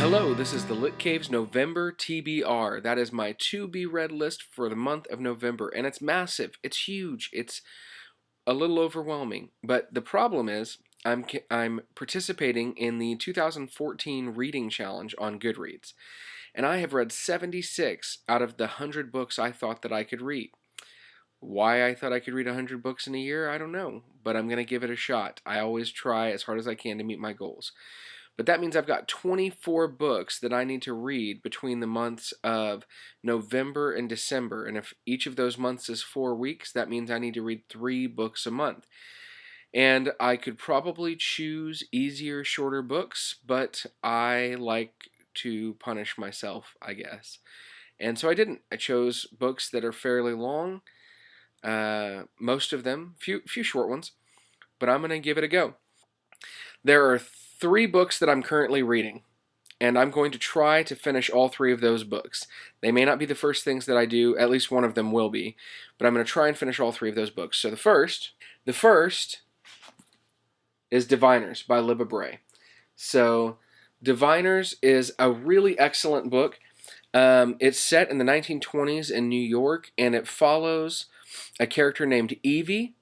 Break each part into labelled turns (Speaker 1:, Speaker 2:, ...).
Speaker 1: Hello, this is the Lit Cave's November TBR. That is my to-be-read list for the month of November, and it's massive. It's huge. It's a little overwhelming. But the problem is, I'm participating in the 2014 Reading Challenge on Goodreads, and I have read 76 out of the 100 books I thought that I could read. Why I thought I could read 100 books in a year, I don't know, but I'm going to give it a shot. I always try as hard as I can to meet my goals. But that means I've got 24 books that I need to read between the months of November and December. And if each of those months is 4 weeks, that means I need to read 3 books a month. And I could probably choose easier, shorter books, but I like to punish myself, I guess. And so I didn't. I chose books that are fairly long, most of them, few short ones, but I'm going to give it a go. There are 3 books that I'm currently reading, and I'm going to try to finish all 3 of those books. They may not be the first things that I do, at least one of them will be, but I'm going to try and finish all 3 of those books. So the first is Diviners by Libba Bray. So Diviners is a really excellent book. It's set in the 1920s in New York, and it follows a character named Evie,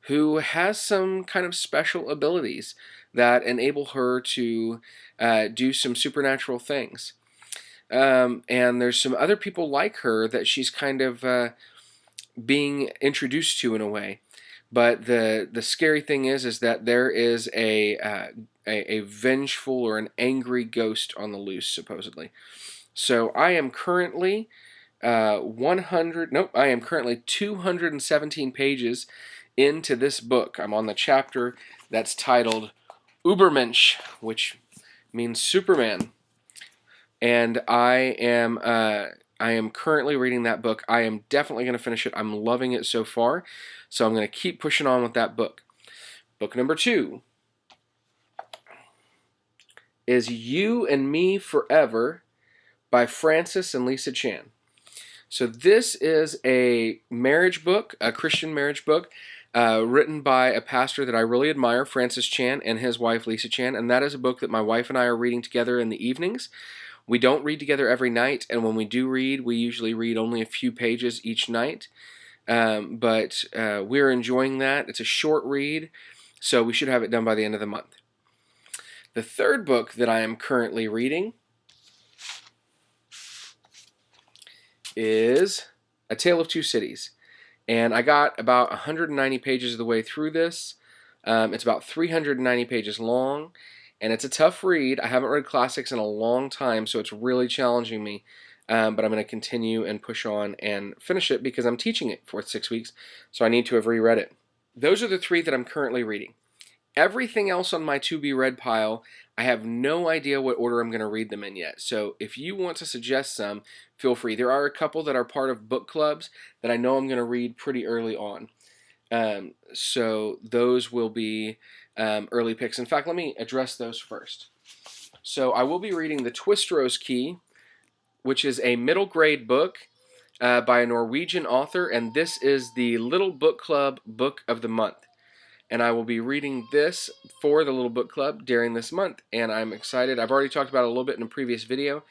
Speaker 1: who has some kind of special abilities that enable her to do some supernatural things. And there's some other people like her that she's kind of being introduced to in a way. But the scary thing is that there is a vengeful or an angry ghost on the loose, supposedly. So I am currently I am currently 217 pages into this book. I'm on the chapter that's titled Ubermensch, which means Superman, and I am currently reading that book. I am definitely going to finish it. I'm loving it so far, so I'm going to keep pushing on with that book. Book number 2 is You and Me Forever by Francis and Lisa Chan. So this is a marriage book, a Christian marriage book, written by a pastor that I really admire, Francis Chan, and his wife, Lisa Chan, and that is a book that my wife and I are reading together in the evenings. We don't read together every night, and when we do read, we usually read only a few pages each night, but we're enjoying that. It's a short read, so we should have it done by the end of the month. The third book that I am currently reading is A Tale of Two Cities. And I got about 190 pages of the way through this. It's about 390 pages long, and it's a tough read. I haven't read classics in a long time, so it's really challenging me. But I'm going to continue and push on and finish it because I'm teaching it for 6 weeks, so I need to have reread it. Those are the 3 that I'm currently reading. Everything else on my to-be-read pile, I have no idea what order I'm going to read them in yet. So if you want to suggest some, feel free. There are a couple that are part of book clubs that I know I'm going to read pretty early on. So those will be early picks. In fact, let me address those first. So I will be reading The Twistrose Key, which is a middle grade book by a Norwegian author, and this is the Little Book Club Book of the Month. And I will be reading this for the Little Book Club during this month, and I'm excited. I've already talked about it a little bit in a previous video,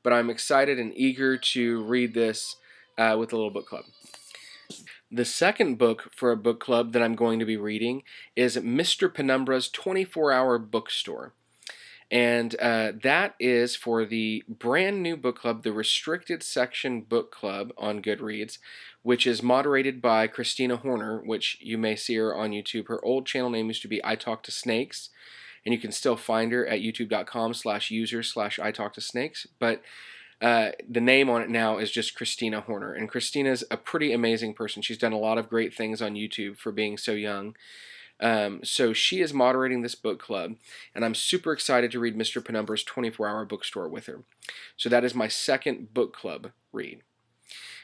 Speaker 1: but I'm excited and eager to read this with the Little Book Club. The second book for a book club that I'm going to be reading is Mr. Penumbra's 24-Hour Bookstore. And that is for the brand new book club, the Restricted Section Book Club on Goodreads, which is moderated by Christina Horner, which you may see her on YouTube. Her old channel name used to be I Talk to Snakes, and you can still find her at youtube.com/user/italktosnakes, but the name on it now is just Christina Horner, and Christina's a pretty amazing person. She's done a lot of great things on YouTube for being so young. So she is moderating this book club, and I'm super excited to read Mr. Penumbra's 24-Hour Bookstore with her. So that is my second book club read.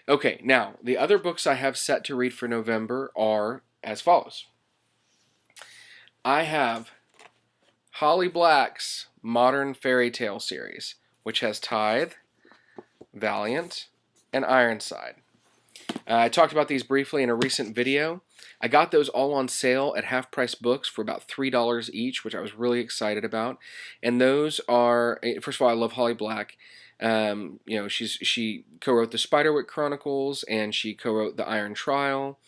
Speaker 1: Okay, now, the other books I have set to read for November are as follows. I have Holly Black's Modern Fairy Tale series, which has Tithe, Valiant, and Ironside. I talked about these briefly in a recent video. I got those all on sale at Half Price Books for about $3 each, which I was really excited about. And those are, first of all, I love Holly Black. You know, she co-wrote the Spiderwick Chronicles, and she co-wrote the Iron Trial.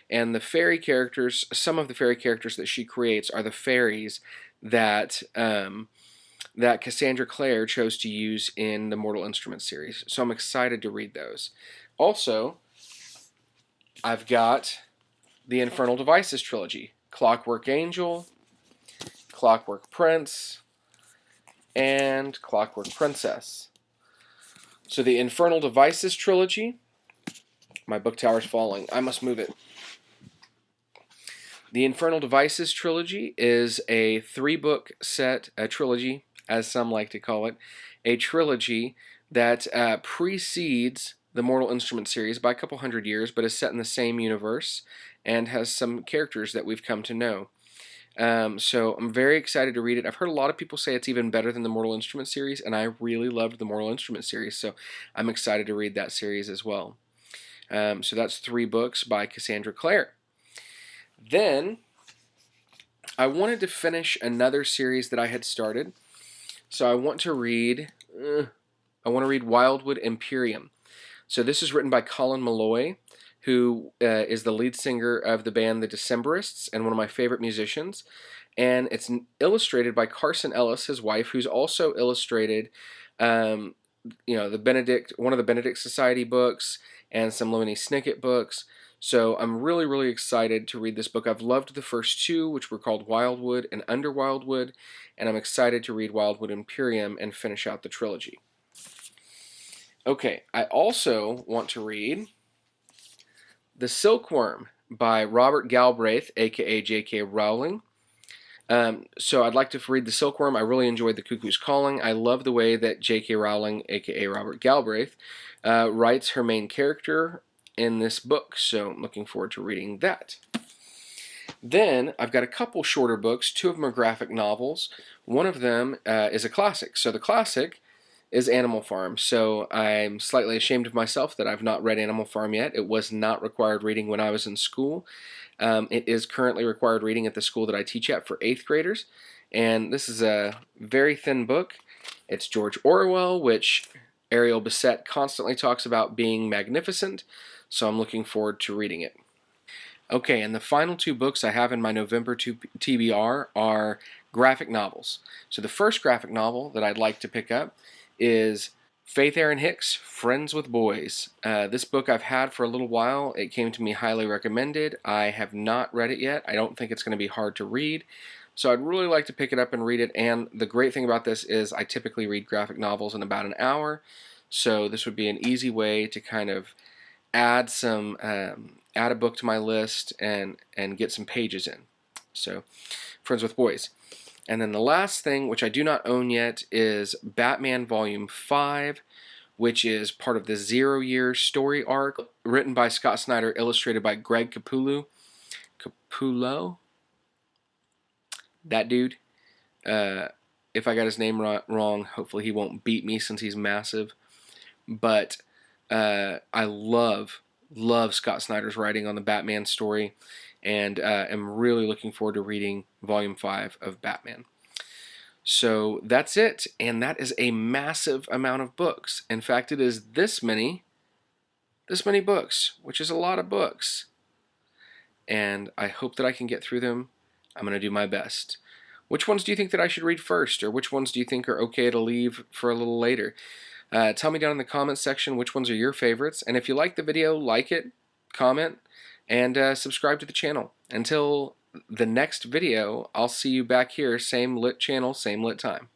Speaker 1: And the fairy characters, some of the fairy characters that she creates are the fairies that that Cassandra Clare chose to use in the Mortal Instruments series. So I'm excited to read those. Also, I've got the Infernal Devices trilogy: Clockwork Angel, Clockwork Prince, and Clockwork Princess. So the Infernal Devices trilogy, my book tower's falling. I must move it. The Infernal Devices trilogy is a 3-book set, a trilogy, as some like to call it, a trilogy that precedes the Mortal Instruments series by a couple hundred years, but is set in the same universe and has some characters that we've come to know. So I'm very excited to read it. I've heard a lot of people say it's even better than the Mortal Instruments series, and I really loved the Mortal Instruments series, so I'm excited to read that series as well. So that's 3 books by Cassandra Clare. Then I wanted to finish another series that I had started, so I want to read Wildwood Imperium. So this is written by Colin Malloy, who is the lead singer of the band The Decemberists and one of my favorite musicians. And it's illustrated by Carson Ellis, his wife, who's also illustrated, you know, one of the Benedict Society books and some Lemony Snicket books. So I'm really, really excited to read this book. I've loved the first 2, which were called Wildwood and Under Wildwood, and I'm excited to read Wildwood Imperium and finish out the trilogy. Okay, I also want to read The Silkworm by Robert Galbraith, aka J.K. Rowling. So I'd like to read The Silkworm. I really enjoyed The Cuckoo's Calling. I love the way that J.K. Rowling, aka Robert Galbraith, writes her main character in this book, so I'm looking forward to reading that. Then I've got a couple shorter books. 2 of them are graphic novels. One of them is a classic. So the classic is Animal Farm. So I'm slightly ashamed of myself that I've not read Animal Farm yet. It was not required reading when I was in school. It is currently required reading at the school that I teach at for 8th graders. And this is a very thin book. It's George Orwell, which Ariel Bissett constantly talks about being magnificent. So I'm looking forward to reading it. Okay, and the final 2 books I have in my November TBR are graphic novels. So the first graphic novel that I'd like to pick up is Faith Erin Hicks' Friends with Boys. This book I've had for a little while. It came to me highly recommended. I have not read it yet. I don't think it's going to be hard to read. So I'd really like to pick it up and read it. And the great thing about this is I typically read graphic novels in about an hour. So this would be an easy way to kind of add a book to my list and get some pages in. So Friends with Boys. And then the last thing, which I do not own yet, is Batman Volume 5, which is part of the 0 Year story arc, written by Scott Snyder, illustrated by Greg Capullo. Capullo? That dude. If I got his name wrong, hopefully he won't beat me since he's massive. But I love Scott Snyder's writing on the Batman story, and am really looking forward to reading Volume 5 of Batman. So that's it, and that is a massive amount of books. In fact, it is this many books, which is a lot of books. And I hope that I can get through them. I'm going to do my best. Which ones do you think that I should read first, or which ones do you think are okay to leave for a little later? Tell me down in the comments section which ones are your favorites, and if you like the video, like it, comment, and subscribe to the channel. Until the next video, I'll see you back here, same lit channel, same lit time.